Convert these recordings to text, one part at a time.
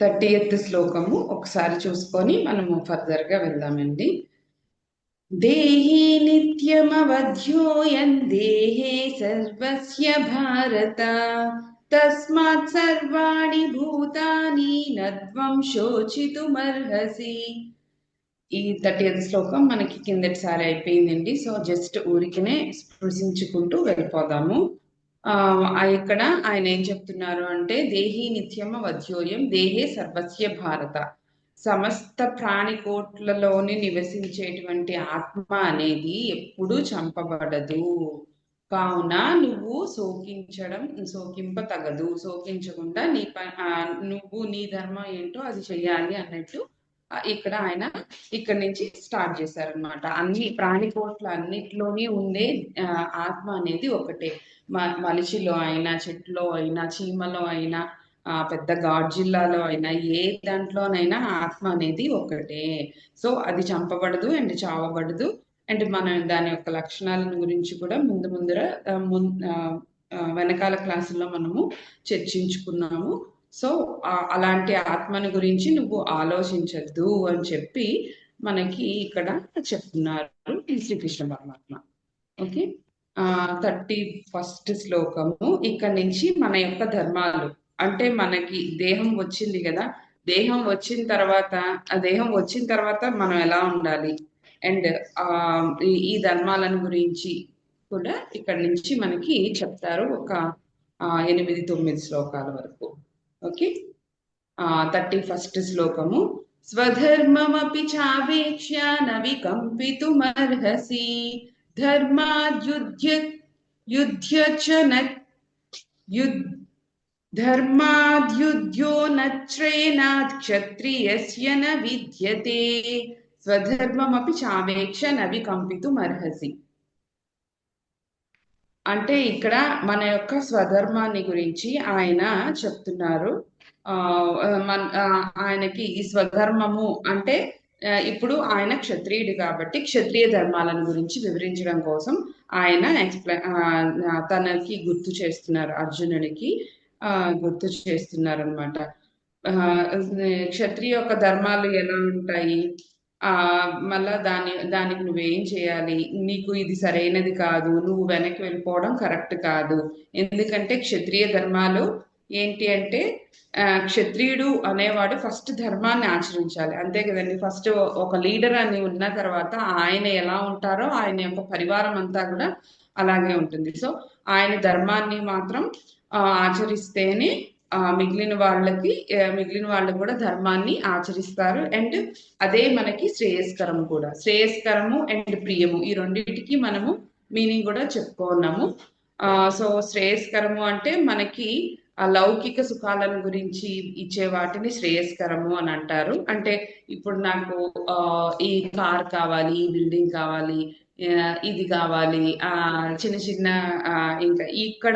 30th శ్లోకము ఒకసారి చూసుకొని మనము ఫర్దర్ గా వెళ్దామండి. దేహి నిత్యమవధ్యోయం దేహే సర్వస్య భారత తస్మాత్ సర్వాణి భూతాని నత్వం శోచితుమర్హసి. ఈ 30th శ్లోకం మనకి కిందటిసారి అయిపోయిందండి. సో జస్ట్ ఊరికినే స్పృశించుకుంటూ వెళ్ళిపోదాము. ఇక్కడ ఆయన ఏం చెప్తున్నారు అంటే, దేహి నిత్యమ వధ్యోయం దేహే సర్వస్య భారత. సమస్త ప్రాణికోట్లలోని నివసించేటువంటి ఆత్మ అనేది ఎప్పుడూ చంపబడదు. కావున నువ్వు శోకింప తగదు. శోకించకుండా నువ్వు నీ ధర్మం ఏంటో అది చెయ్యాలి అన్నట్టు ఇక్కడ ఆయన ఇక్కడ నుంచి స్టార్ట్ చేశారనమాట. అన్ని ప్రాణికోట్ల అన్నిట్లోని ఉండే ఆత్మ అనేది ఒకటే. మనిషిలో అయినా, చెట్లో అయినా, చీమలో అయినా, పెద్ద గాడ్జిల్లాలో అయినా, ఏ దాంట్లోనైనా ఆత్మ అనేది ఒకటే. సో అది చంపబడదు అండ్ చావబడదు. అండ్ మనం దాని యొక్క లక్షణాలను గురించి కూడా వెనకాల క్లాసుల్లో మనము చర్చించుకున్నాము. సో అలాంటి ఆత్మని గురించి నువ్వు ఆలోచించద్దు అని చెప్పి మనకి ఇక్కడ చెప్తున్నారు శ్రీకృష్ణ పరమాత్మ. ఓకే, 31st శ్లోకము ఇక్కడ నుంచి మన యొక్క ధర్మాలు, అంటే మనకి దేహం వచ్చింది కదా, దేహం వచ్చిన తర్వాత మనం ఎలా ఉండాలి అండ్ ఈ ధర్మాలను గురించి కూడా ఇక్కడ నుంచి మనకి చెప్తారు. ఒక 8-9 శ్లోకాల వరకు. ఓకే, 31st శ్లోకము. స్వధర్మమపి చావేక్ష్య న వికంపితుమర్హసి ధర్మాద్యుద్ధ్యో నచ్రేనాత్ క్షత్రియస్య న విద్యతే. స్వధర్మమపి చావేక్ష న వికంపితుమర్హసి అంటే ఇక్కడ మన యొక్క స్వధర్మాన్ని గురించి ఆయన చెప్తున్నారు. ఆయనకి ఈ స్వధర్మము అంటే ఇప్పుడు ఆయన క్షత్రియుడు కాబట్టి క్షత్రియ ధర్మాలను గురించి వివరించడం కోసం ఆయన తనకి గుర్తు చేస్తున్నారు, అర్జునుడికి గుర్తు చేస్తున్నారు అనమాట. క్షత్రియ యొక్క ధర్మాలు ఎలా ఉంటాయి, మళ్ళా దానికి నువ్వేం చేయాలి, నీకు ఇది సరైనది కాదు, నువ్వు వెనక్కి వెళ్ళిపోవడం కరెక్ట్ కాదు. ఎందుకంటే క్షత్రియ ధర్మాలు ఏంటి అంటే, క్షత్రియుడు అనేవాడు ఫస్ట్ ధర్మాన్ని ఆచరించాలి, అంతే కదండి. ఫస్ట్ ఒక లీడర్ అని ఉన్న తర్వాత ఆయన ఎలా ఉంటారో ఆయన యొక్క పరివారం అంతా కూడా అలాగే ఉంటుంది. సో ఆయన ధర్మాన్ని మాత్రం ఆచరిస్తేనే మిగిలిన వాళ్ళు కూడా ధర్మాన్ని ఆచరిస్తారు. అండ్ అదే మనకి శ్రేయస్కరము అండ్ ప్రియము, ఈ రెండింటికి మనము మీనింగ్ కూడా చెప్పుకున్నాము. సో శ్రేయస్కరము అంటే మనకి లౌకిక సుఖాలను గురించి ఇచ్చే వాటిని శ్రేయస్కరము అని అంటారు. అంటే ఇప్పుడు నాకు ఈ కార్ కావాలి, ఈ బిల్డింగ్ కావాలి, ఇది కావాలి, చిన్న చిన్న ఇంకా ఇక్కడ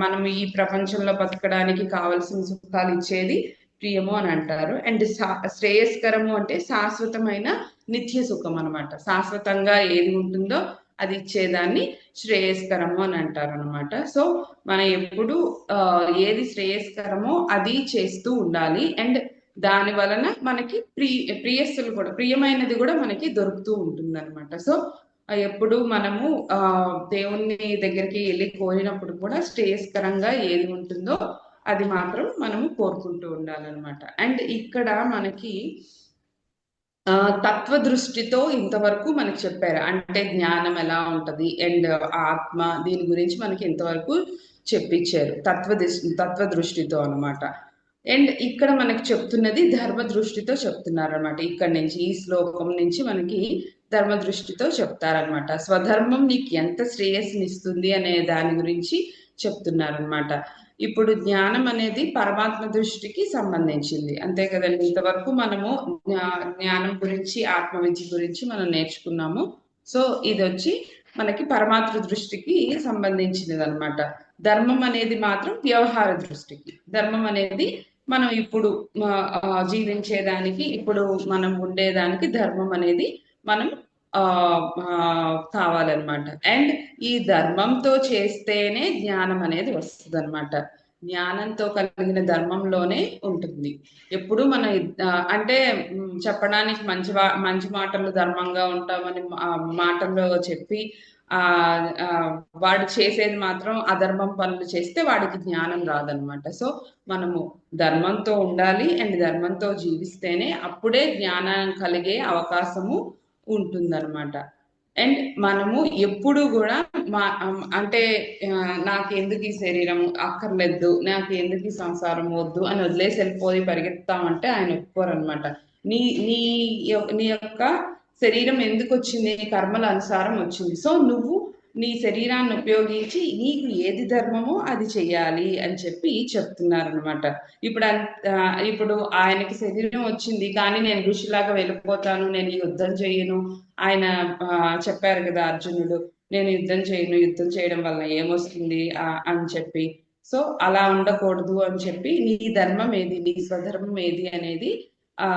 మనం ఈ ప్రపంచంలో బతకడానికి కావలసిన సుఖాలు ఇచ్చేది ప్రియము అని అంటారు. అండ్ శ్రేయస్కరము అంటే శాశ్వతమైన నిత్య సుఖం అనమాట. శాశ్వతంగా ఏది ఉంటుందో అది ఇచ్చేదాన్ని శ్రేయస్కరము అని అంటారు అనమాట. సో మనం ఎప్పుడు ఏది శ్రేయస్కరమో అది చేస్తూ ఉండాలి. అండ్ దాని వలన మనకి ప్రియస్సులు కూడా, ప్రియమైనది కూడా మనకి దొరుకుతూ ఉంటుంది అనమాట. సో ఎప్పుడు మనము దేవుని దగ్గరికి వెళ్ళి కోరినప్పుడు కూడా శ్రేయస్కరంగా ఏది ఉంటుందో అది మాత్రం మనము కోరుకుంటూ ఉండాలన్నమాట. అండ్ ఇక్కడ మనకి తత్వ దృష్టితో ఇంతవరకు మనకి చెప్పారు, అంటే జ్ఞానం ఎలా ఉంటది అండ్ ఆత్మ, దీని గురించి మనకి ఇంతవరకు చెప్పించారు తత్వ దృష్టితో అనమాట. అండ్ ఇక్కడ మనకి చెప్తున్నది ధర్మ దృష్టితో చెప్తున్నారు అనమాట. ఇక్కడ నుంచి ఈ శ్లోకం నుంచి మనకి ధర్మ దృష్టితో చెప్తారనమాట. స్వధర్మం నీకు ఎంత శ్రేయస్సునిస్తుంది అనే దాని గురించి చెప్తున్నారనమాట. ఇప్పుడు జ్ఞానం అనేది పరమాత్మ దృష్టికి సంబంధించింది, అంతే కదండి. ఇంతవరకు మనము జ్ఞానం గురించి, ఆత్మ విద్య గురించి మనం నేర్చుకున్నాము. సో ఇది వచ్చి మనకి పరమాత్మ దృష్టికి సంబంధించినది అనమాట. ధర్మం అనేది మాత్రం వ్యవహార దృష్టికి. ధర్మం అనేది మనం ఇప్పుడు జీవించేదానికి, ఇప్పుడు మనం ఉండేదానికి ధర్మం అనేది మనం కావాలన్నమాట. అండ్ ఈ ధర్మంతో చేస్తేనే జ్ఞానం అనేది వస్తుంది అనమాట. జ్ఞానంతో కలిగిన ధర్మంలోనే ఉంటుంది. ఎప్పుడు మన అంటే చెప్పడానికి మంచి మాటలు ధర్మంగా ఉంటామని మాటల్లో చెప్పి ఆ ఆ, వాడు చేసేది మాత్రం అధర్మం పనులు చేస్తే వాడికి జ్ఞానం రాదనమాట. సో మనము ధర్మంతో ఉండాలి అండ్ ధర్మంతో జీవిస్తేనే అప్పుడే జ్ఞానం కలిగే అవకాశము ఉంటుందన్నమాట. అండ్ మనము ఎప్పుడు కూడా అంటే నాకు ఎందుకు ఈ శరీరం అక్కర్లేదు, నాకు ఎందుకు ఈ సంసారం వద్దు అని వదిలేసి వెళ్ళిపోయి పరిగెత్తామంటే ఆయన ఒప్పుకోరనమాట. నీ నీ నీ యొక్క శరీరం ఎందుకు వచ్చింది, కర్మల అనుసారం వచ్చింది. సో నువ్వు నీ శరీరాన్ని ఉపయోగించి నీకు ఏది ధర్మమో అది చెయ్యాలి అని చెప్పి చెప్తున్నారనమాట. ఇప్పుడు ఇప్పుడు ఆయనకి శరీరం వచ్చింది కానీ నేను ఋషిలాగా వెళ్ళిపోతాను, నేను యుద్ధం చేయను. ఆయన చెప్పారు కదా అర్జునుడు, నేను యుద్ధం చేయను, యుద్ధం చేయడం వల్ల ఏమొస్తుంది అని చెప్పి. సో అలా ఉండకూడదు అని చెప్పి నీ ధర్మం ఏది, నీ స్వధర్మం ఏది అనేది ఆ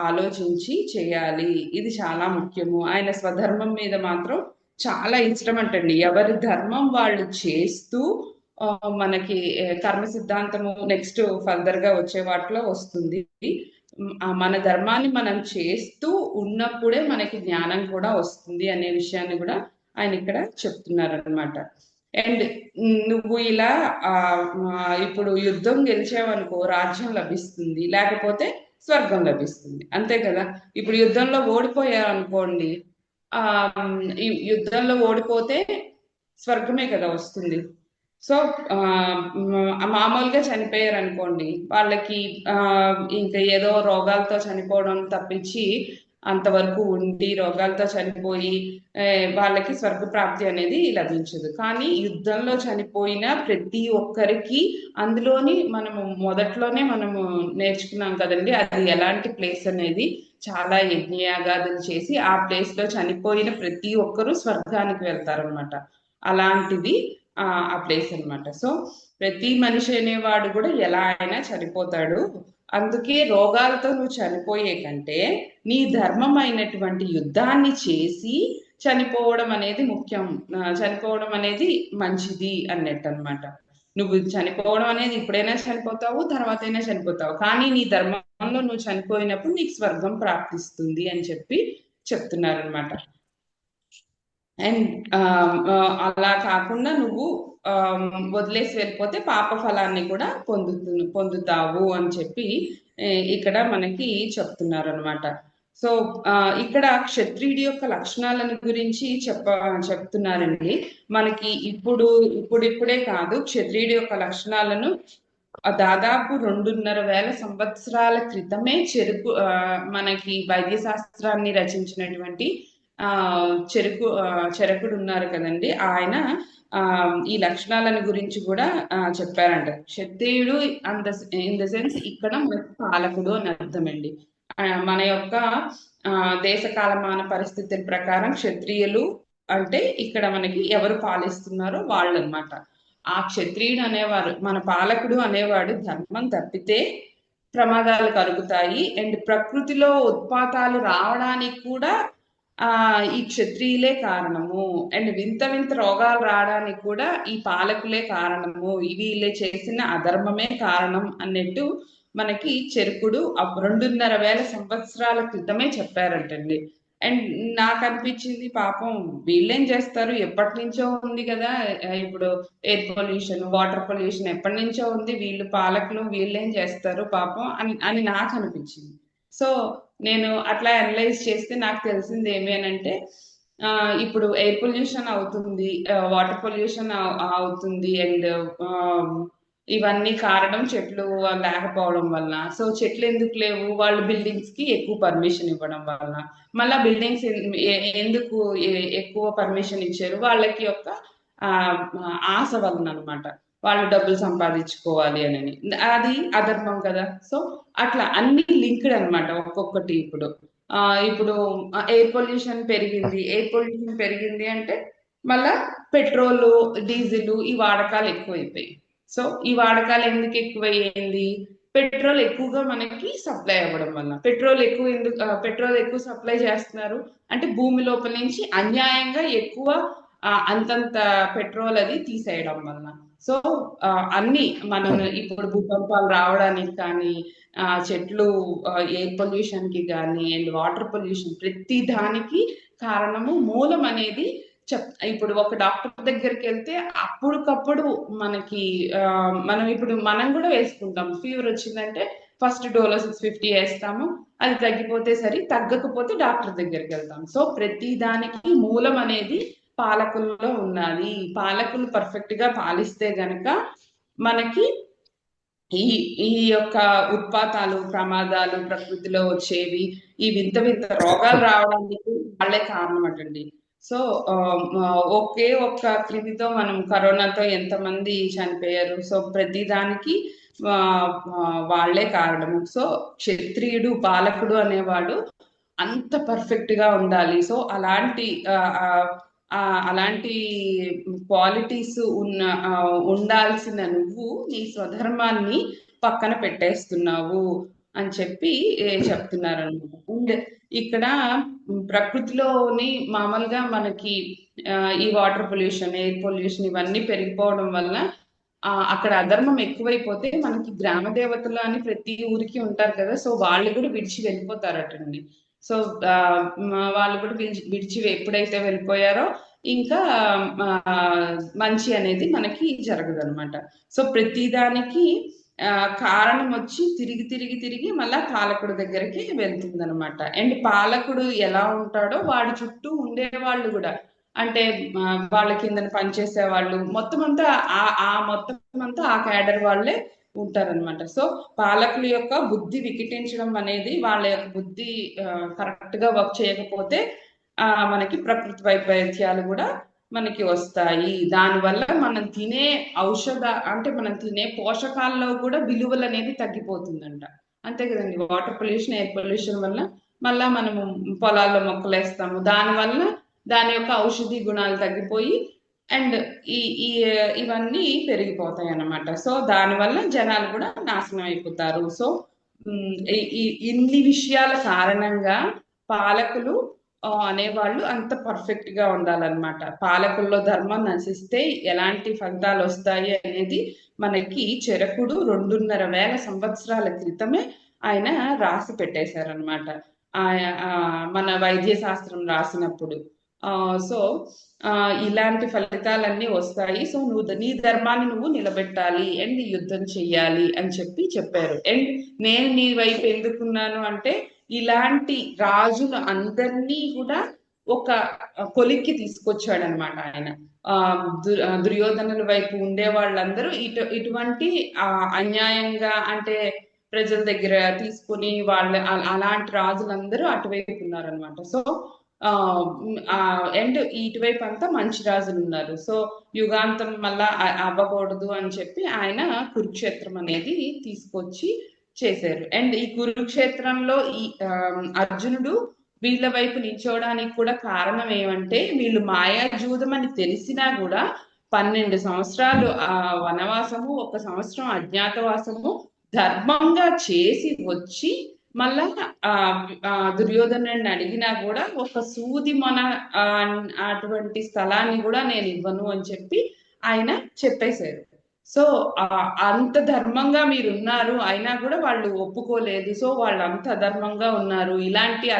ఆలోచించి చేయాలి. ఇది చాలా ముఖ్యము. ఆయన స్వధర్మం మీద మాత్రం చాలా ఇష్టం అంటండి. ఎవరి ధర్మం వాళ్ళు చేస్తూ మనకి కర్మ సిద్ధాంతము నెక్స్ట్ ఫర్దర్ గా వచ్చే వాటిలో వస్తుంది. మన ధర్మాన్ని మనం చేస్తూ ఉన్నప్పుడే మనకి జ్ఞానం కూడా వస్తుంది అనే విషయాన్ని కూడా ఆయన ఇక్కడ చెప్తున్నారనమాట. అండ్ నువ్వు ఇలా ఇప్పుడు యుద్ధం గెలిచావనుకో రాజ్యం లభిస్తుంది, లేకపోతే స్వర్గం లభిస్తుంది, అంతే కదా. ఇప్పుడు యుద్ధంలో ఓడిపోయారనుకోండి, ఆ ఈ యుద్ధంలో ఓడిపోతే స్వర్గమే కదా వస్తుంది. సో మామూలుగా చనిపోయారు అనుకోండి, వాళ్ళకి ఇంకా ఏదో రోగాలతో చనిపోవడం తప్పించి అంతవరకు ఉండి రోగాలతో చనిపోయి వాళ్ళకి స్వర్గ ప్రాప్తి అనేది లభించదు. కానీ యుద్ధంలో చనిపోయిన ప్రతి ఒక్కరికి అందులోని మనము మొదట్లోనే మనము నేర్చుకున్నాం కదండి, అది ఎలాంటి ప్లేస్ అనేది. చాలా యజ్ఞయాగాదులు చేసి ఆ ప్లేస్ లో చనిపోయిన ప్రతి ఒక్కరూ స్వర్గానికి వెళ్తారనమాట. అలాంటిది ఆ ప్లేస్ అనమాట. సో ప్రతి మనిషి అనేవాడు కూడా ఎలా అయినా చనిపోతాడు. అందుకే రోగాలతో నువ్వు చనిపోయే కంటే నీ ధర్మం అయినటువంటి యుద్ధాన్ని చేసి చనిపోవడం అనేది ముఖ్యం. చనిపోవడం అనేది మంచిది అన్నట్టు అనమాట. నువ్వు చనిపోవడం అనేది ఇప్పుడైనా చనిపోతావు, తర్వాత అయినా చనిపోతావు, కానీ నీ ధర్మంలో నువ్వు చనిపోయినప్పుడు నీకు స్వర్గం ప్రాప్తిస్తుంది అని చెప్పి చెప్తున్నారనమాట. అండ్ అలా కాకుండా నువ్వు వదిలేసి వెళ్ళిపోతే పాప ఫలాన్ని కూడా పొందుతావు అని చెప్పి ఇక్కడ మనకి చెప్తున్నారు అనమాట. సో ఇక్కడ క్షత్రియుడి యొక్క లక్షణాలను గురించి చెప్తున్నారండి. మనకి ఇప్పుడిప్పుడే కాదు, క్షత్రియుడి యొక్క లక్షణాలను దాదాపు 2,500 సంవత్సరాల క్రితమే మనకి వైద్య శాస్త్రాన్ని రచించినటువంటి చరకుడు ఉన్నారు కదండి, ఆయన ఈ లక్షణాలను గురించి కూడా చెప్పారంట. క్షత్రియుడు ఇన్ ద సెన్స్ ఇక్కడ పాలకుడు అని అర్థమండి. మన యొక్క దేశ కాలమాన పరిస్థితుల ప్రకారం క్షత్రియులు అంటే ఇక్కడ మనకి ఎవరు పాలిస్తున్నారో వాళ్ళు అనమాట. ఆ క్షత్రియుడు అనేవారు, మన పాలకుడు అనేవాడు ధర్మం తప్పితే ప్రమాదాలు కలుగుతాయి అండ్ ప్రకృతిలో ఉత్పాతాలు రావడానికి కూడా ఈ క్షత్రియులే కారణము అండ్ వింత వింత రోగాలు రావడానికి కూడా ఈ పాలకులే కారణము, వీళ్ళే చేసిన అధర్మమే కారణం అన్నట్టు మనకి చరకుడు 2,500 సంవత్సరాల క్రితమే చెప్పారంటండి. అండ్ నాకు అనిపించింది పాపం వీళ్ళేం చేస్తారు, ఎప్పటి నుంచో ఉంది కదా, ఇప్పుడు ఎయిర్ పొల్యూషన్ వాటర్ పొల్యూషన్ ఎప్పటి నుంచో ఉంది, వీళ్ళు పాలకులు వీళ్ళేం చేస్తారు పాపం అని నాకు అనిపించింది. సో నేను అట్లా అనలైజ్ చేస్తే నాకు తెలిసింది ఏమి అని అంటే ఇప్పుడు ఎయిర్ పొల్యూషన్ అవుతుంది, వాటర్ పొల్యూషన్ అవుతుంది అండ్ ఇవన్నీ కారణం చెట్లు లేకపోవడం వల్ల. సో చెట్లు ఎందుకు లేవు, వాళ్ళు బిల్డింగ్స్ కి ఎక్కువ పర్మిషన్ ఇవ్వడం వల్ల. మళ్ళా బిల్డింగ్స్ ఎందుకు ఎక్కువ పర్మిషన్ ఇచ్చారు, వాళ్ళకి యొక్క ఆశ వలన అనమాట. వాళ్ళు డబ్బులు సంపాదించుకోవాలి అని, అది అధర్మం కదా. సో అట్లా అన్ని లింక్డ్ అనమాట ఒక్కొక్కటి. ఇప్పుడు ఎయిర్ పొల్యూషన్ పెరిగింది అంటే మళ్ళా పెట్రోల్ డీజిల్ ఈ వాడకాలు ఎక్కువైపోయి. సో ఈ వాడకాలు ఎందుకు ఎక్కువయ్యింది, పెట్రోల్ ఎక్కువగా మనకి సప్లై అవ్వడం వల్ల. పెట్రోల్ ఎక్కువ సప్లై చేస్తున్నారు అంటే భూమి లోపల నుంచి అన్యాయంగా ఎక్కువ అంతంత పెట్రోల్ అది తీసేయడం వలన. సో అన్ని మనం ఇప్పుడు భూకంపాలు రావడానికి కానీ, చెట్లు ఎయిర్ పొల్యూషన్ కి కానీ అండ్ వాటర్ పొల్యూషన్ ప్రతి దానికి కారణము మూలం అనేది ఇప్పుడు ఒక డాక్టర్ దగ్గరికి వెళ్తే అప్పటికప్పుడు మనకి మనం కూడా వేసుకుంటాం. ఫీవర్ వచ్చిందంటే ఫస్ట్ డోలో 650 వేస్తాము. అది తగ్గిపోతే సరి, తగ్గకపోతే డాక్టర్ దగ్గరికి వెళ్తాం. సో ప్రతి దానికి మూలం అనేది పాలకుల్లో ఉన్నది. పాలకులు పర్ఫెక్ట్ గా పాలిస్తే గనక మనకి ఈ ఈ యొక్క ఉత్పాతాలు, ప్రమాదాలు, ప్రకృతిలో వచ్చేవి, ఈ వింత వింత రోగాలు రావడానికి వాళ్ళే కారణం అటండి. సో ఒకే ఒక్క క్రిమితో మనం కరోనాతో ఎంతమంది చనిపోయారు. సో ప్రతి దానికి వాళ్లే కారణము. సో క్షత్రియుడు పాలకుడు అనేవాడు అంత పర్ఫెక్ట్ గా ఉండాలి. సో అలాంటి క్వాలిటీస్ ఉండాల్సిన నువ్వు నీ స్వధర్మాన్ని పక్కన పెట్టేస్తున్నావు అని చెప్పి చెప్తున్నారు అనమాట. అండ్ ఇక్కడ ప్రకృతిలోని మామూలుగా మనకి ఈ వాటర్ పొల్యూషన్, ఎయిర్ పొల్యూషన్ ఇవన్నీ పెరిగిపోవడం వల్ల అక్కడ అధర్మం ఎక్కువైపోతే మనకి గ్రామ దేవతలు అని ప్రతి ఊరికి ఉంటారు కదా. సో వాళ్ళు కూడా విడిచి వెళ్ళిపోతారటండి. సో వాళ్ళు కూడా విడిచి ఎప్పుడైతే వెళ్ళిపోయారో ఇంకా మంచి అనేది మనకి జరగదు అనమాట. సో ప్రతిదానికి కారణం వచ్చి తిరిగి తిరిగి తిరిగి మళ్ళా పాలకుడు దగ్గరికి వెళ్తుంది అనమాట. అండ్ పాలకుడు ఎలా ఉంటాడో వాడి చుట్టూ ఉండే వాళ్ళు కూడా, అంటే వాళ్ళ కింద పనిచేసే వాళ్ళు మొత్తం అంతా ఆ క్యాడర్ వాళ్ళే ఉంటారనమాట. సో పాలకుల యొక్క బుద్ధి వికటించడం అనేది, వాళ్ళ యొక్క బుద్ధి కరెక్ట్ గా వర్క్ చేయకపోతే మనకి ప్రకృతి వైపరీత్యాలు కూడా మనకి వస్తాయి. దానివల్ల మనం తినే మనం తినే పోషకాల్లో కూడా విలువలు అనేది తగ్గిపోతుందంట. అంతే కదండి. వాటర్ పొల్యూషన్, ఎయిర్ పొల్యూషన్ వల్ల మళ్ళా మనము పొలాల్లో మొక్కలు వేస్తాము, దానివల్ల దాని యొక్క ఔషధి గుణాలు తగ్గిపోయి అండ్ ఇవన్నీ పెరిగిపోతాయి అన్నమాట. సో దానివల్ల జనాలు కూడా నాశనం అయిపోతారు. సో ఇన్ని విషయాల కారణంగా పాలకులు అనేవాళ్ళు అంత పర్ఫెక్ట్ గా ఉండాలన్నమాట. పాలకుల్లో ధర్మం నశిస్తే ఎలాంటి ఫలితాలు వస్తాయి అనేది మనకి చెరకుడు 2,500 సంవత్సరాల క్రితమే ఆయన రాసి పెట్టేశారనమాట. మన వైద్య శాస్త్రం రాసినప్పుడు. సో ఇలాంటి ఫలితాలన్నీ వస్తాయి. సో నీ ధర్మాన్ని నువ్వు నిలబెట్టాలి అండ్ యుద్ధం చెయ్యాలి అని చెప్పారు. అండ్ నేను నీ వైపు ఎందుకున్నాను అంటే, ఇలాంటి రాజులు అందరినీ కూడా ఒక కొలిక్కి తీసుకొచ్చాడు అనమాట ఆయన. దుర్యోధనుల వైపు ఉండే వాళ్ళందరూ ఇటువంటి అన్యాయంగా, అంటే ప్రజల దగ్గర తీసుకుని అలాంటి రాజులందరూ అటువైపు ఉన్నారనమాట. సో అండ్ ఇటువైపు అంతా మంచి రాజులు ఉన్నారు. సో యుగాంతం మళ్ళా అవ్వకూడదు అని చెప్పి ఆయన కురుక్షేత్రం అనేది తీసుకొచ్చి చేశారు. అండ్ ఈ కురుక్షేత్రంలో ఈ అర్జునుడు వీళ్ళ వైపు నిల్చోవడానికి కూడా కారణం ఏమంటే, వీళ్ళు మాయాజూదం అని తెలిసినా కూడా 12 సంవత్సరాలు వనవాసము, 1 సంవత్సరం అజ్ఞాతవాసము ధర్మంగా చేసి వచ్చి మళ్ళా దుర్యోధనుడిని అడిగినా కూడా ఒక సూది అటువంటి స్థలాన్ని కూడా నేను ఇవ్వను అని చెప్పి ఆయన చెప్పేశారు. సో అంత ధర్మంగా మీరు ఉన్నారు, అయినా కూడా వాళ్ళు ఒప్పుకోలేదు. సో వాళ్ళు అంత అధర్మంగా ఉన్నారు. ఇలాంటి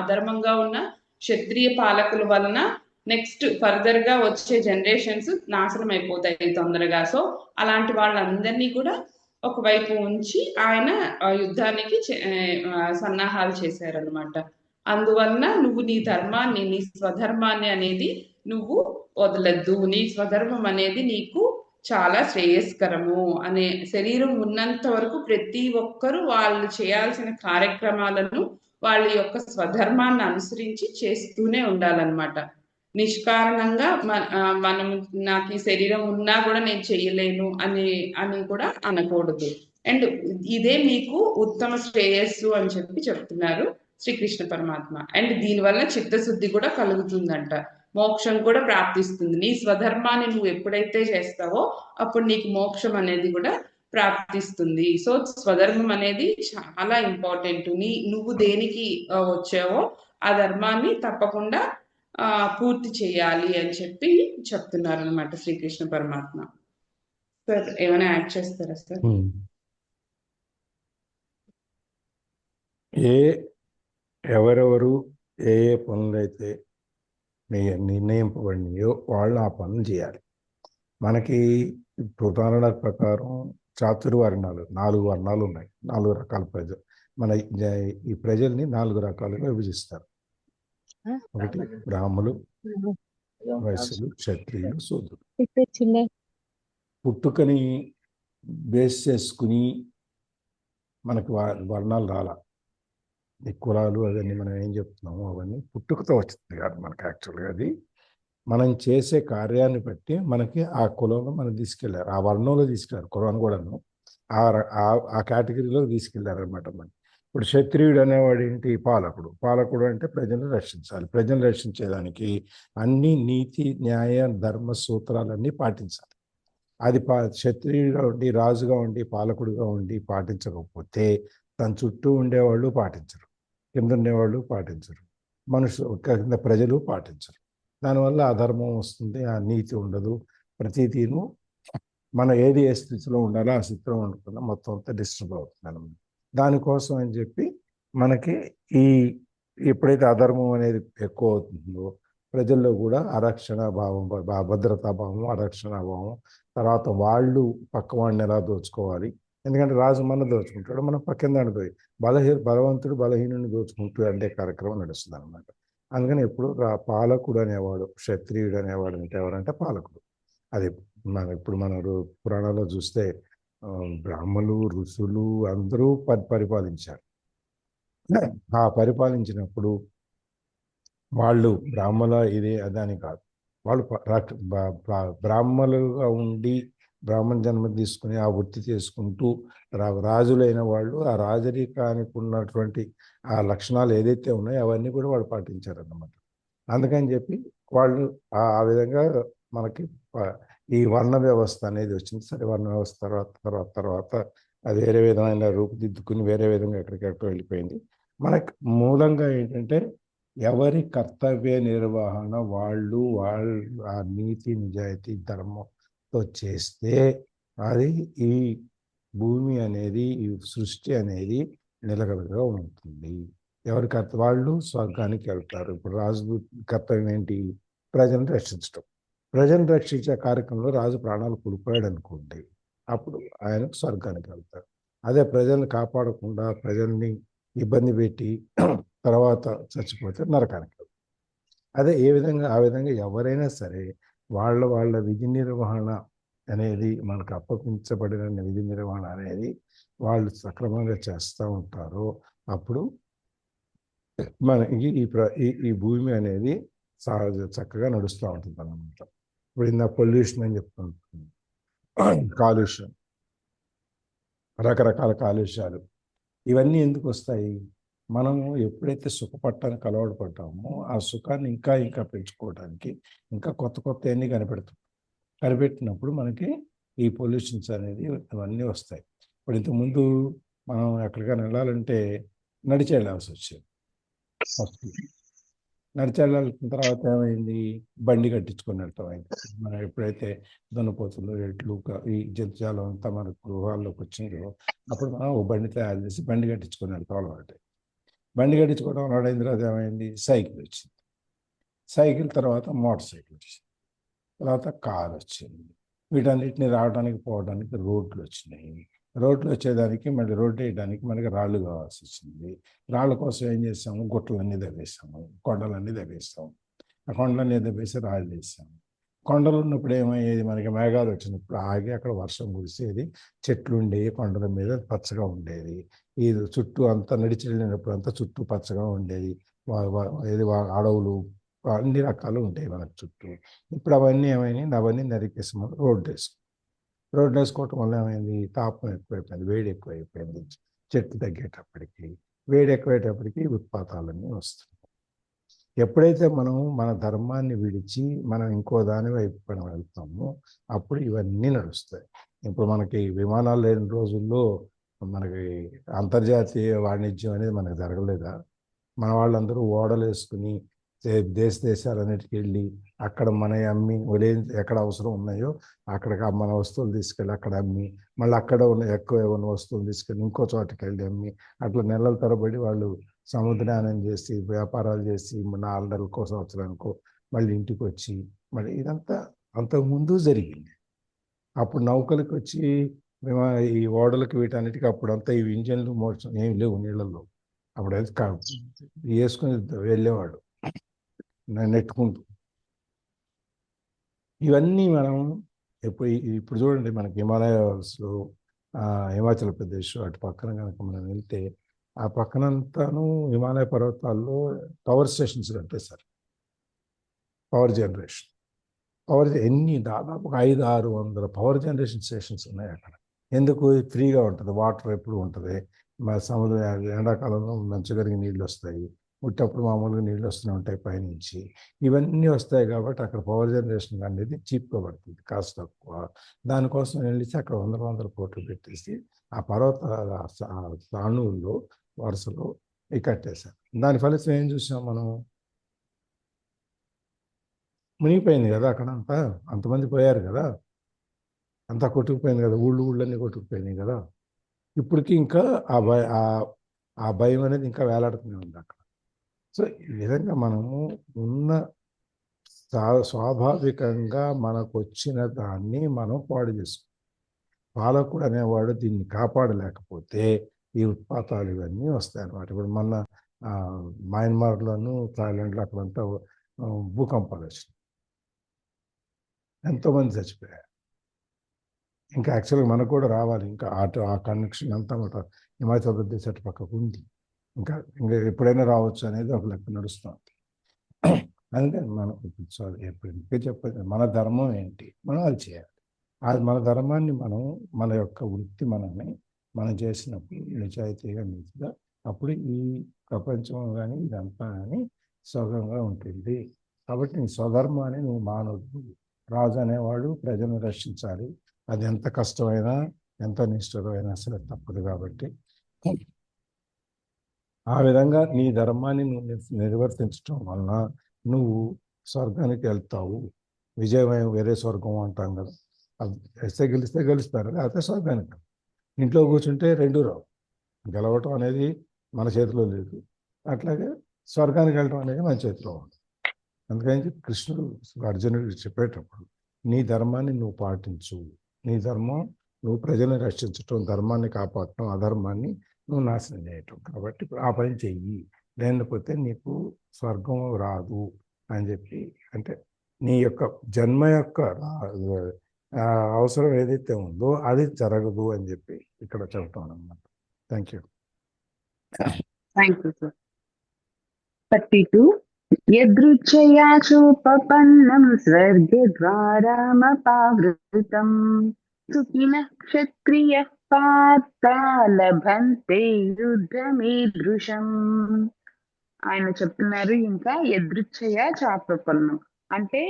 అధర్మంగా ఉన్న క్షత్రియ పాలకుల వలన నెక్స్ట్ ఫర్దర్ గా వచ్చే జనరేషన్స్ నాశనం అయిపోతాయి తొందరగా. సో అలాంటి వాళ్ళందరినీ కూడా ఒకవైపు ఉంచి ఆయన యుద్ధానికి సన్నాహాలు చేశారనమాట. అందువలన నువ్వు నీ ధర్మాన్ని, నీ స్వధర్మాన్ని అనేది నువ్వు వదలద్దు. నీ స్వధర్మం అనేది నీకు చాలా శ్రేయస్కరము అనే, శరీరం ఉన్నంత వరకు ప్రతి ఒక్కరూ వాళ్ళు చేయాల్సిన కార్యక్రమాలను వాళ్ళ యొక్క స్వధర్మాన్ని అనుసరించి చేస్తూనే ఉండాలన్నమాట. నిష్కారణంగా మనం నాకు ఈ శరీరం ఉన్నా కూడా నేను చెయ్యలేను అని కూడా అనకూడదు. అండ్ ఇదే మీకు ఉత్తమ శ్రేయస్సు అని చెప్పి చెప్తున్నారు శ్రీకృష్ణ పరమాత్మ. అండ్ దీనివల్ల చిత్తశుద్ధి కూడా కలుగుతుందంట, మోక్షం కూడా ప్రాప్తిస్తుంది. నీ స్వధర్మాన్ని నువ్వు ఎప్పుడైతే చేస్తావో అప్పుడు నీకు మోక్షం అనేది కూడా ప్రాప్తిస్తుంది. సో స్వధర్మం అనేది చాలా ఇంపార్టెంట్. నువ్వు దేనికి వచ్చావో ఆ ధర్మాన్ని తప్పకుండా పూర్తి చేయాలి అని చెప్పి చెప్తున్నారు అనమాట శ్రీకృష్ణ పరమాత్మ. సార్ ఏమైనా యాడ్ చేస్తారా సార్? ఎవరెవరు ఏ పనులైతే నిర్ణయింపబడినాయో వాళ్ళు ఆ పనులు చేయాలి. మనకి పురాణాల ప్రకారం చాతుర్వర్ణాలు 4 వర్ణాలు ఉన్నాయి, 4 రకాల ప్రజలు. మన ఈ ప్రజల్ని 4 రకాలుగా విభజిస్తారు. ఒకటి బ్రాహ్మలు, వైశ్యులు, క్షత్రియులు, శూద్రులు. పుట్టుకని బేస్ చేసుకుని మనకి వర్ణాలు రాలా. ఈ కులాలు అవన్నీ మనం ఏం చెప్తున్నాము అవన్నీ పుట్టుకతో వచ్చింది కాదు మనకి. యాక్చువల్గా అది మనం చేసే కార్యాన్ని బట్టి మనకి ఆ కులంలో మనం తీసుకెళ్లారు, ఆ వర్ణంలో తీసుకెళ్లారు. కులాన్ని కూడాను ఆ కేటగిరీలో తీసుకెళ్లారు అనమాట. మనం ఇప్పుడు క్షత్రియుడు అనేవాడు ఏంటి? పాలకుడు. పాలకుడు అంటే ప్రజలను రక్షించాలి. ప్రజలను రక్షించేదానికి అన్ని నీతి, న్యాయ, ధర్మ సూత్రాలన్నీ పాటించాలి. అది క్షత్రియుడుగా ఉండి, రాజుగా ఉండి, పాలకుడిగా ఉండి పాటించకపోతే తన చుట్టూ ఉండేవాళ్ళు పాటించరు, కింద ఉండేవాళ్ళు పాటించరు, మనుషులు కింద ప్రజలు పాటించరు. దానివల్ల అధర్మం వస్తుంది, ఆ నీతి ఉండదు. ప్రతిదీను మనం ఏది ఏ స్థితిలో ఉండాలో ఆ స్థితిలో ఉండకుండా మొత్తం అంతా డిస్టర్బ్ అవుతుంది అన్నమాట. దానికోసం అని చెప్పి మనకి ఎప్పుడైతే అధర్మం అనేది ఎక్కువ అవుతుందో ప్రజల్లో కూడా అరక్షణ భావం, భద్రతా భావం, అరక్షణ భావం, తర్వాత వాళ్ళు పక్క వాడిని ఎలా దోచుకోవాలి. ఎందుకంటే రాజు మన దోచుకుంటాడు, మనం పక్కన దాన్ని పోయి బలవంతుడు బలహీనుని దోచుకుంటూ అంటే కార్యక్రమం నడుస్తుంది అనమాట. అందుకని ఎప్పుడు పాలకుడు అనేవాడు, క్షత్రియుడు అనేవాడు అంటే ఎవరంటే పాలకుడు. అది ఇప్పుడు మన పురాణాల్లో చూస్తే బ్రాహ్మణులు, ఋషులు అందరూ పరిపాలించారు. ఆ పరిపాలించినప్పుడు వాళ్ళు బ్రాహ్మణ ఇదే అదని కాదు, వాళ్ళు బ్రాహ్మణులుగా ఉండి బ్రాహ్మణ జన్మ తీసుకుని ఆ వృత్తి చేసుకుంటూ రాజులైన వాళ్ళు ఆ రాజరికానికి ఉన్నటువంటి ఆ లక్షణాలు ఏదైతే ఉన్నాయో అవన్నీ కూడా వాళ్ళు పాటించారన్నమాట. అందుకని చెప్పి వాళ్ళు ఆ విధంగా మనకి ఈ వర్ణ వ్యవస్థ అనేది వచ్చింది. సరే, వర్ణ వ్యవస్థ తర్వాత అది వేరే విధమైన రూపుదిద్దుకుని వేరే విధంగా ఎక్కడికెక్కడో వెళ్ళిపోయింది. మనకు మూలంగా ఏంటంటే ఎవరి కర్తవ్య నిర్వహణ వాళ్ళు ఆ నీతి, నిజాయితీ, ధర్మంతో చేస్తే అది ఈ భూమి అనేది, ఈ సృష్టి అనేది నిలకడగా ఉంటుంది. ఎవరి వాళ్ళు స్వర్గానికి వెళ్తారు. ఇప్పుడు రాజు కర్తవ్యం ఏంటి? ప్రజలను రక్షించడం. ప్రజలను రక్షించే కార్యక్రమంలో రాజు ప్రాణాలు కోల్పోయాడు అనుకోండి, అప్పుడు ఆయన స్వర్గానికి వెళ్తారు. అదే ప్రజల్ని కాపాడకుండా ప్రజల్ని ఇబ్బంది పెట్టి తర్వాత చచ్చిపోతే నరకానికి వెళ్తారు. అదే ఆ విధంగా ఎవరైనా సరే వాళ్ళ విధి నిర్వహణ అనేది, మనకు అప్పగించబడిన విధి నిర్వహణ అనేది వాళ్ళు సక్రమంగా చేస్తూ ఉంటారో అప్పుడు మనకి ఈ భూమి అనేది చక్కగా నడుస్తూ ఉంటుంది అన్నమాట. ఇప్పుడు ఇంత పొల్యూషన్ అని చెప్తుంటుంది, కాలుష్యం, రకరకాల కాలుష్యాలు, ఇవన్నీ ఎందుకు వస్తాయి? మనము ఎప్పుడైతే సుఖపట్టానికి అలవాటు పడ్డామో ఆ సుఖాన్ని ఇంకా ఇంకా పెంచుకోవడానికి ఇంకా కొత్త అన్నీ కనిపెట్టినప్పుడు మనకి ఈ పొల్యూషన్స్ అనేది ఇవన్నీ వస్తాయి. ఇప్పుడు ఇంతకుముందు మనం ఎక్కడికైనా వెళ్ళాలంటే నడిచి వెళ్ళాల్సి వచ్చేది. ఫస్ట్ నడిచి వెళ్ళాల్సిన తర్వాత ఏమైంది? బండి కట్టించుకొని వెళ్తాం అయింది. మనం ఎప్పుడైతే దున్నపోతులు, ఎట్లు, ఈ జంతుజాలం అంతా మన గృహాల్లోకి వచ్చిందో అప్పుడు మనం ఓ బండి తయారు చేసి బండి కట్టించుకొని వెళ్తాం అలవాటు. బండి కట్టించుకోవడం అలవాటైన తర్వాత ఏమైంది? సైకిల్ వచ్చింది. సైకిల్ తర్వాత మోటార్ సైకిల్ వచ్చింది, తర్వాత కార్ వచ్చింది. వీటన్నిటిని రావడానికి పోవడానికి రోడ్లు వచ్చినాయి. రోడ్లు వచ్చేదానికి మళ్ళీ రోడ్డు వేయడానికి మనకి రాళ్ళు కావాల్సి వచ్చింది. రాళ్ళ కోసం ఏం చేస్తాము? గుట్టలన్నీ దవ్వేస్తాము, కొండలన్నీ దవ్వేస్తాము. ఆ కొండలన్నీ దవ్వేసి రాళ్ళు వేసాము. కొండలు ఉన్నప్పుడు ఏమయ్యేది? మనకి మేఘాలు వచ్చినప్పుడు ఆగి అక్కడ వర్షం కురిసేది, చెట్లు ఉండేవి, కొండల మీద పచ్చగా ఉండేది. ఈ చుట్టూ అంతా నడిచి వెళ్ళినప్పుడు అంతా చుట్టూ పచ్చగా ఉండేది. అడవులు అన్ని రకాలు ఉంటాయి మనకు చుట్టూ. ఇప్పుడు అవన్నీ ఏమైనాయి? అవన్నీ నరికేసి మనం రోడ్డు వేసుకోవటం వల్ల ఏమైంది? తాపం ఎక్కువైపోయింది, వేడి ఎక్కువైపోయింది. చెట్లు తగ్గేటప్పటికి వేడి ఎక్కువైనప్పటికీ ఉత్పాతాలన్నీ వస్తున్నాయి. ఎప్పుడైతే మనం మన ధర్మాన్ని విడిచి మనం ఇంకో దాని వైపు మనం వెళ్తామో అప్పుడు ఇవన్నీ నడుస్తాయి. ఇప్పుడు మనకి విమానాలు లేని రోజుల్లో మనకి అంతర్జాతీయ వాణిజ్యం అనేది మనకు జరగలేదా? మన వాళ్ళందరూ ఓడలు వేసుకుని దేశాలన్నిటికీ వెళ్ళి అక్కడ మన అమ్మి ఎక్కడ అవసరం ఉన్నాయో అక్కడికి మన వస్తువులు తీసుకెళ్ళి అక్కడ అమ్మి, మళ్ళీ అక్కడ ఉన్న ఎక్కువ ఏమైనా వస్తువులు తీసుకెళ్ళి ఇంకో చోటకి వెళ్ళి అమ్మి, అట్లా నెలల తరబడి వాళ్ళు సముద్రయానం చేసి వ్యాపారాలు చేసి 4 నెలలకో సంవత్సరానికో మళ్ళీ ఇంటికి వచ్చి మళ్ళీ ఇదంతా అంతకుముందు జరిగింది. అప్పుడు నౌకలకు వచ్చి ఈ ఓడలకు వీటన్నిటికీ అప్పుడంతా ఈ ఇంజన్లు మోటార్స్ ఏమి లేవు నీళ్ళల్లో. అప్పుడు వేసుకుని వెళ్ళేవాడు నెట్టుకుంటూ. ఇవన్నీ మనం ఇప్పుడు చూడండి, మనకి హిమాలయాస్లో హిమాచల్ ప్రదేశ్ అటు పక్కన కనుక మనం వెళ్తే ఆ పక్కనంతాను హిమాలయ పర్వతాల్లో పవర్ స్టేషన్స్ కట్టేశారు. పవర్ జనరేషన్ దాదాపు 500-600 పవర్ జనరేషన్ స్టేషన్స్ ఉన్నాయి అక్కడ. ఎందుకు? ఫ్రీగా ఉంటుంది, వాటర్ ఎప్పుడు ఉంటుంది, సముద్రం ఎండాకాలంలో మంచిగా నీళ్ళు వస్తాయి, ఉట్టప్పుడు మామూలుగా నీళ్ళు వస్తూనే ఉంటాయి పైనుంచి. ఇవన్నీ వస్తాయి కాబట్టి అక్కడ పవర్ జనరేషన్ అనేది చీప్గా పడుతుంది, కాస్ట్ తక్కువ. దానికోసం వెళ్ళేసి అక్కడ 100 కోట్లు పెట్టేసి ఆ పర్వతాల సాణువుల్లో వరుసలో కట్టేశారు. దాని ఫలితం ఏం చూసాం మనం? మునిగిపోయింది కదా అక్కడంతా, అంతమంది పోయారు కదా, అంతా కొట్టుకుపోయింది కదా, ఊళ్ళన్నీ కొట్టుకుపోయినాయి కదా. ఇప్పటికీ ఇంకా ఆ భయం అనేది ఇంకా వేలాడుతూనే ఉంది అక్కడ. సో ఈ విధంగా మనము ఉన్న స్వాభావికంగా మనకు వచ్చిన దాన్ని మనం పాడు చేసుకుంటాం. పాలకుడు అనేవాడు దీన్ని కాపాడలేకపోతే ఈ ఉత్పాతాలు ఇవన్నీ వస్తాయి అన్నమాట. ఇప్పుడు మొన్న మయన్మార్లోను థాయిలాండ్లో అక్కడంతా భూకంపాలు వచ్చినాయి, ఎంతోమంది చచ్చిపోయారు. ఇంకా యాక్చువల్గా మనకు కూడా రావాలి, ఇంకా ఆ కనెక్షన్ అంతా హిమాచల్ ప్రదేశ్ అటు పక్కకు ఉంది, ఇంకా ఎప్పుడైనా రావచ్చు అనేది ఒక లెక్క నడుస్తుంది. అందుకని మనం ఎప్పుడు చెప్పేది మన ధర్మం ఏంటి, మనం అది చేయాలి. అది మన ధర్మాన్ని మన యొక్క వృత్తి మనం చేసినప్పుడు నిజాయితీగా నీతిగా, అప్పుడు ఈ ప్రపంచం కానీ ఇదంతా కానీ సుఖంగా ఉంటుంది. కాబట్టి నీ స్వధర్మాన్ని నువ్వు మానవద్దు. రాజు అనేవాడు ప్రజలను రక్షించాలి, అది ఎంత కష్టమైనా ఎంత నిష్ఠురమైనా సరే తప్పదు. కాబట్టి ఆ విధంగా నీ ధర్మాన్ని నువ్వు నిర్వర్తించడం వలన నువ్వు స్వర్గానికి వెళ్తావు. విజయమయం వేరే స్వర్గం అంటాం కదా, అది గెలుస్తారు, లేకపోతే స్వర్గానికి. ఇంట్లో కూర్చుంటే 2 రావు. గెలవటం అనేది మన చేతిలో లేదు, అట్లాగే స్వర్గానికి వెళ్ళటం అనేది మన చేతిలో ఉంది. అందుకని కృష్ణుడు అర్జునుడికి చెప్పేటప్పుడు నీ ధర్మాన్ని నువ్వు పాటించు, నీ ధర్మం నువ్వు ప్రజల్ని రక్షించటం, ధర్మాన్ని కాపాడటం, అధర్మాన్ని నువ్వు నాశనం చేయటం. కాబట్టి ఆ పని చెయ్యి, లేకపోతే నీకు స్వర్గం రాదు అని చెప్పి, అంటే నీ యొక్క జన్మ యొక్క అవసరం ఏదైతే ఉందో అది జరగదు అని చెప్పి ఇక్కడ చెప్పటం అన్నమాట. Thank you. Thank you sir. 32 యదృచ్ఛయా చూపపన్నం స్వర్గే ద్వారామపావృతం సుఖినః క్షత్రియః పార్థ లభంతే యుద్ధమీదృశం. ఆయన చెప్తున్నారు ఇంకా యదృచ్ఛయ చాపపన్నం అంటే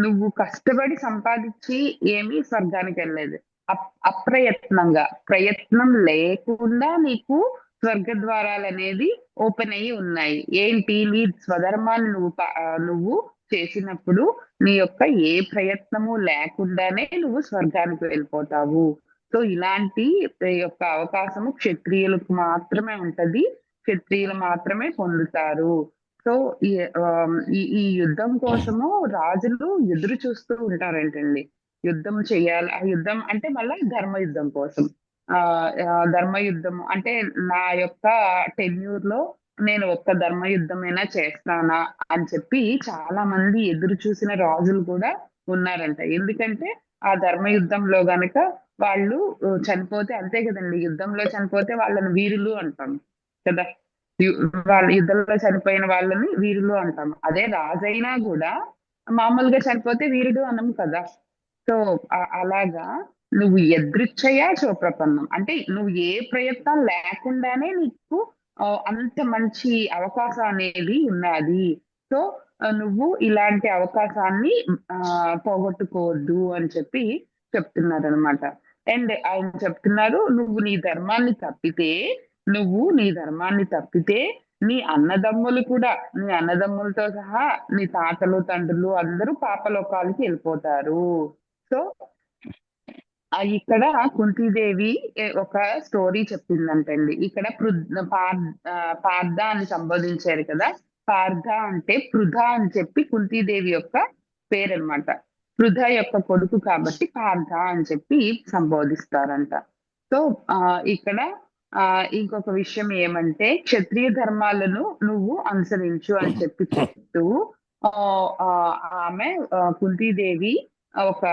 నువ్వు కష్టపడి సంపాదించి ఏమీ స్వర్గానికి వెళ్ళలేదు, అప్రయత్నంగా, ప్రయత్నం లేకుండా నీకు స్వర్గ ద్వారాలు అనేది ఓపెన్ అయ్యి ఉన్నాయి. ఏంటి? నీ స్వధర్మాన్ని నువ్వు చేసినప్పుడు నీ యొక్క ఏ ప్రయత్నము లేకుండానే నువ్వు స్వర్గానికి వెళ్ళిపోతావు. సో ఇలాంటి యొక్క అవకాశము క్షత్రియులకు మాత్రమే ఉంటది, క్షత్రియులు మాత్రమే పొందుతారు. సో ఈ యుద్ధం కోసము రాజులు ఎదురు చూస్తూ ఉంటారంటండి. యుద్ధం చేయాలి, ఆ యుద్ధం అంటే మళ్ళీ ధర్మ యుద్ధం కోసం. ధర్మయుద్ధం అంటే నా యొక్క టెన్యూర్ లో నేను ఒక్క ధర్మయుద్ధమైనా చేస్తానా అని చెప్పి చాలా మంది ఎదురు చూసిన రాజులు కూడా ఉన్నారంట. ఎందుకంటే ఆ ధర్మయుద్ధంలో గనక వాళ్ళు చనిపోతే అంతే కదండి, యుద్ధంలో చనిపోతే వాళ్ళని వీరులు అంటాం కదా, వాళ్ళ యుద్ధంలో చనిపోయిన వాళ్ళని వీరులు అంటాం. అదే రాజైనా కూడా మామూలుగా చనిపోతే వీరుడు అనం కదా. సో అలాగా నువ్వు యదృచ్ఛయా చోప్రపన్నం అంటే నువ్వు ఏ ప్రయత్నం లేకుండానే నీకు అంత మంచి అవకాశం అనేది ఉన్నది. సో నువ్వు ఇలాంటి అవకాశాన్ని పోగొట్టుకోవద్దు అని చెప్పి చెప్తున్నారు అనమాట. అండ్ ఆయన చెప్తున్నారు, నువ్వు నీ ధర్మాన్ని తప్పితే నీ అన్నదమ్ములు కూడా, నీ అన్నదమ్ములతో సహా నీ తాతలు తండ్రులు అందరూ పాపలోకాలకి వెళ్ళిపోతారు. సో ఇక్కడ కుంతీదేవి ఒక స్టోరీ చెప్పిందంటండి. ఇక్కడ పార్థ అని సంబోధించారు కదా. పార్థ అంటే పృథ అని చెప్పి కుంతీదేవి యొక్క పేరన్నమాట. పృథ యొక్క కొడుకు కాబట్టి పార్థ అని చెప్పి సంబోధిస్తారంట. సో ఇక్కడ ఇంకొక విషయం ఏమంటే, క్షత్రియ ధర్మాలను నువ్వు అనుసరించు అని చెప్పి చెప్తూ ఆమె కుంతీదేవి ఒక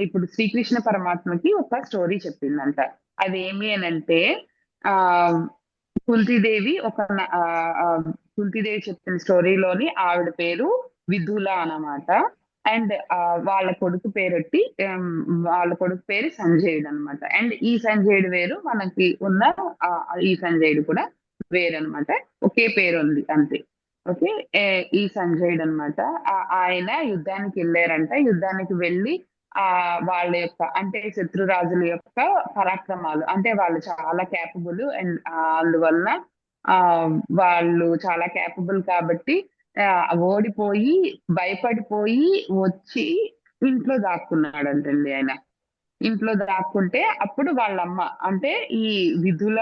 ఇప్పుడు శ్రీకృష్ణ పరమాత్మకి ఒక స్టోరీ చెప్పిందంట. అదేమి అనంటే ఆ కుంతీదేవి కుంతీదేవి చెప్పిన స్టోరీలోని ఆవిడ పేరు విదుల అన్నమాట. అండ్ వాళ్ళ కొడుకు పేరు సంజయుడు అనమాట. అండ్ ఈ సంజయుడు వేరు, మనకి ఉన్న ఈ సంజయుడు కూడా వేరు అనమాట. ఒకే పేరు ఉంది అంతే. ఓకే, ఈ సంజయుడు అనమాట. ఆయన యుద్ధానికి వెళ్ళారంట. యుద్ధానికి వెళ్ళి వాళ్ళ యొక్క అంటే శత్రురాజుల యొక్క పరాక్రమాలు, అంటే వాళ్ళు చాలా క్యాపబుల్ అండ్ అందువలన వాళ్ళు చాలా క్యాపబుల్ కాబట్టి ఓడిపోయి భయపడిపోయి వచ్చి ఇంట్లో దాక్కున్నాడంటండి. ఆయన ఇంట్లో దాక్కుంటే అప్పుడు వాళ్ళమ్మ అంటే ఈ విధుల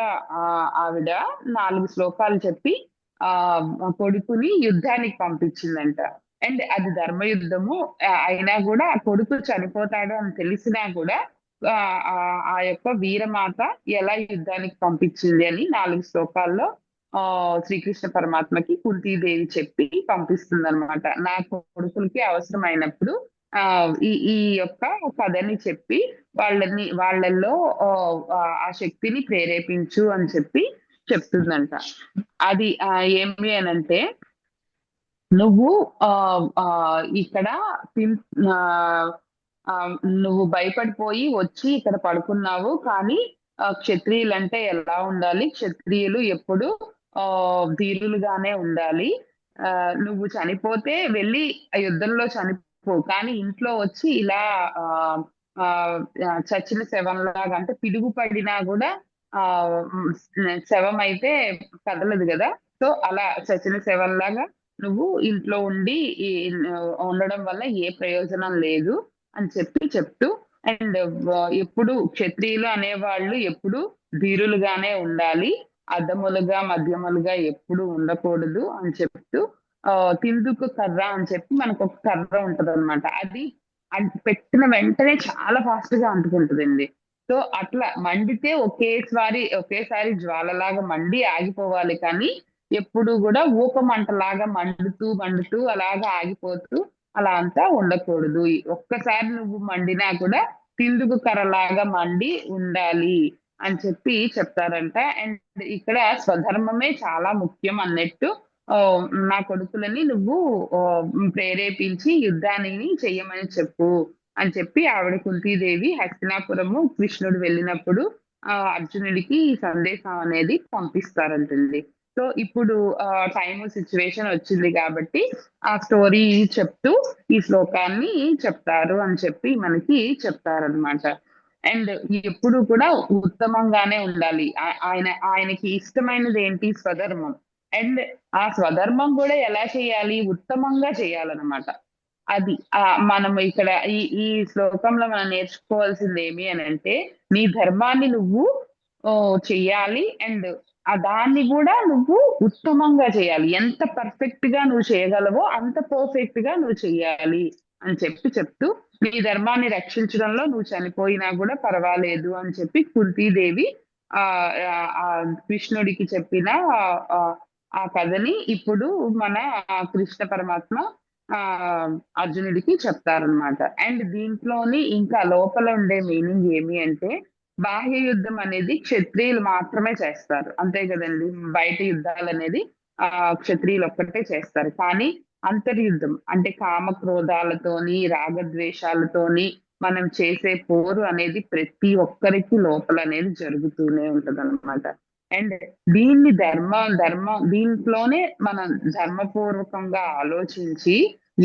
ఆవిడ 4 శ్లోకాలు చెప్పి కొడుకుని యుద్ధానికి పంపించిందంట. అండ్ అది ధర్మయుద్ధము అయినా కూడా ఆ కొడుకు చనిపోతాడు అని తెలిసినా కూడా ఆ యొక్క వీరమాత ఎలా యుద్ధానికి పంపించింది అని 4 శ్లోకాల్లో శ్రీకృష్ణ పరమాత్మకి కుంతీదేవి చెప్పి పంపిస్తుంది అనమాట. నా కొడుకులకి అవసరమైనప్పుడు ఈ యొక్క కథని చెప్పి వాళ్ళల్లో ఆ శక్తిని ప్రేరేపించు అని చెప్పి చెప్తుందంట. అది ఏమి అనంటే, నువ్వు ఇక్కడ నువ్వు భయపడిపోయి వచ్చి ఇక్కడ పడుకున్నావు, కానీ క్షత్రియులంటే ఎలా ఉండాలి, క్షత్రియులు ఎప్పుడు ధీరులుగానే ఉండాలి. నువ్వు చనిపోతే వెళ్ళి యుద్ధంలో చనిపో, కానీ ఇంట్లో వచ్చి ఇలా చచ్చిన శవంలాగా, అంటే పిడుగు పడినా కూడా శవం అయితే కదలదు కదా. సో అలా చచ్చిన శవంలాగా నువ్వు ఇంట్లో ఉండడం వల్ల ఏ ప్రయోజనం లేదు అని చెప్తూ, అండ్ ఎప్పుడు క్షత్రియులు అనేవాళ్ళు ఎప్పుడు ధీరులుగానే ఉండాలి, అద్దములుగా మధ్యములుగా ఎప్పుడు ఉండకూడదు అని చెప్తూ, తిందుకు కర్ర అని చెప్పి మనకు ఒక కర్ర ఉంటది అనమాట. అది పెట్టిన వెంటనే చాలా ఫాస్ట్ గా అంటుకుంటుందండి. సో అట్లా మండితే ఒకేసారి జ్వాలలాగా మండి ఆగిపోవాలి, కానీ ఎప్పుడు కూడా ఊక మంటలాగా మండుతూ అలాగా ఆగిపోతూ అలా అంతా ఉండకూడదు. ఒక్కసారి నువ్వు మండినా కూడా తిందుకు కర్రలాగా మండి ఉండాలి అని చెప్పి చెప్తారంట. అండ్ ఇక్కడ స్వధర్మమే చాలా ముఖ్యం అన్నట్టు నా కొడుకులని నువ్వు ప్రేరేపించి యుద్ధాన్ని చెయ్యమని చెప్పు అని చెప్పి ఆవిడ కుంతీదేవి హస్తినాపురము కృష్ణుడు వెళ్ళినప్పుడు అర్జునుడికి ఈ సందేశం అనేది పంపిస్తారంటండి. సో ఇప్పుడు టైం సిచ్యువేషన్ వచ్చింది కాబట్టి ఆ స్టోరీ చెప్తూ ఈ శ్లోకాన్ని చెప్తారు అని చెప్పి మనకి చెప్తారనమాట. అండ్ ఎప్పుడు కూడా ఉత్తమంగానే ఉండాలి. ఆయనకి ఇష్టమైనది ఏంటి, స్వధర్మం. అండ్ ఆ స్వధర్మం కూడా ఎలా చేయాలి, ఉత్తమంగా చేయాలన్నమాట. అది మనం ఇక్కడ ఈ శ్లోకంలో మనం నేర్చుకోవాల్సింది ఏమి అని అంటే, నీ ధర్మాన్ని నువ్వు చెయ్యాలి, అండ్ దాన్ని కూడా నువ్వు ఉత్తమంగా చేయాలి. ఎంత పర్ఫెక్ట్ గా నువ్వు చేయగలవో అంత పర్ఫెక్ట్ గా నువ్వు చెయ్యాలి అని చెప్తూ, నీ ధర్మాన్ని రక్షించడంలో నువ్వు చనిపోయినా కూడా పర్వాలేదు అని చెప్పి కుంతీదేవి కృష్ణుడికి చెప్పిన ఆ కథని ఇప్పుడు మన కృష్ణ పరమాత్మ అర్జునుడికి చెప్తారనమాట. అండ్ దీంట్లోని ఇంకా లోపల ఉండే మీనింగ్ ఏమి అంటే, బాహ్య యుద్ధం అనేది క్షత్రియులు మాత్రమే చేస్తారు, అంతే కదండి. బయట యుద్ధాలు అనేది క్షత్రియులు ఒక్కటే చేస్తారు. కానీ అంతర్యుద్ధం అంటే కామక్రోధాలతోని రాగద్వేషాలతోని మనం చేసే పోరు అనేది ప్రతి ఒక్కరికి లోపల అనేది జరుగుతూనే ఉంటది అనమాట. అండ్ దీన్ని దీంట్లోనే మనం ధర్మపూర్వకంగా ఆలోచించి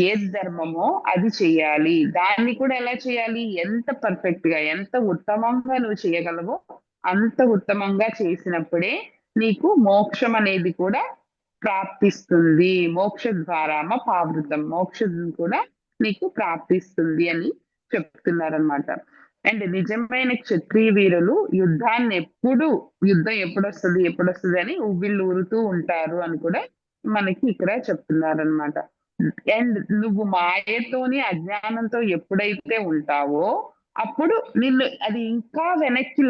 ఏది ధర్మమో అది చెయ్యాలి. దాన్ని కూడా ఎలా చేయాలి, ఎంత పర్ఫెక్ట్ గా ఎంత ఉత్తమంగా నువ్వు చేయగలవో అంత ఉత్తమంగా చేసినప్పుడే నీకు మోక్షం అనేది కూడా ప్రాప్తిస్తుంది. మోక్ష ద్వారామ పావృతం, మోక్షం కూడా నీకు ప్రాప్తిస్తుంది అని చెప్తున్నారనమాట. అండ్ నిజమైన క్షత్రియ వీరులు యుద్ధం ఎప్పుడు వస్తుంది అని ఉవ్విళ్ళు ఊరుతూ ఉంటారు అని కూడా మనకి ఇక్కడ చెప్తున్నారనమాట. అండ్ నువ్వు మాయతోని అజ్ఞానంతో ఎప్పుడైతే ఉంటావో అప్పుడు నిన్ను అది ఇంకా వెనక్కి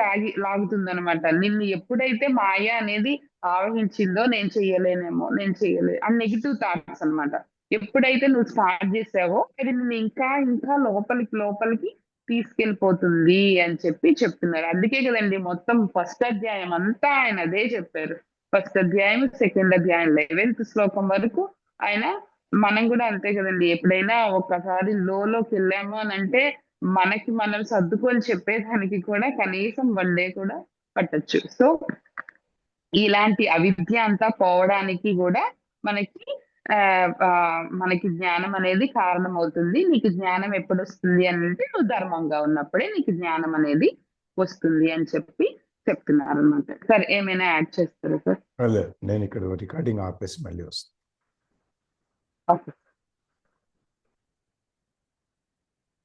లాగుతుంది అనమాట. నిన్ను ఎప్పుడైతే మాయ అనేది ఆవహించిందో నేను చేయలేనేమో, నేను చేయలేదు అని నెగిటివ్ థాట్స్ అన్నమాట. ఎప్పుడైతే నువ్వు స్టార్ట్ చేసావో అది నిన్ను ఇంకా ఇంకా లోపలికి తీసుకెళ్ళిపోతుంది అని చెప్తున్నారు. అందుకే కదండి మొత్తం ఫస్ట్ అధ్యాయం అంతా ఆయన అదే చెప్పారు. ఫస్ట్ అధ్యాయం, సెకండ్ అధ్యాయం 11th శ్లోకం వరకు ఆయన. మనం కూడా అంతే కదండి, ఎప్పుడైనా ఒక్కసారి లోకి వెళ్ళాము అని అంటే మనకి మనం సర్దుకొని చెప్పేదానికి కూడా కనీసం 1 day కూడా పట్టొచ్చు. సో ఇలాంటి అవిద్య అంతా పోవడానికి కూడా మనకి మనకి జ్ఞానం అనేది కారణం అవుతుంది. నీకు జ్ఞానం ఎప్పుడు వస్తుంది అని అంటే నువ్వు ధర్మంగా ఉన్నప్పుడే నీకు జ్ఞానం అనేది వస్తుంది అని చెప్తున్నారు అనమాట. సార్ ఏమైనా యాడ్ చేస్తారా సార్? లేదు, నేను ఇక్కడ రికార్డింగ్ ఆపేసి మళ్ళీ వస్తాను. ఓకే.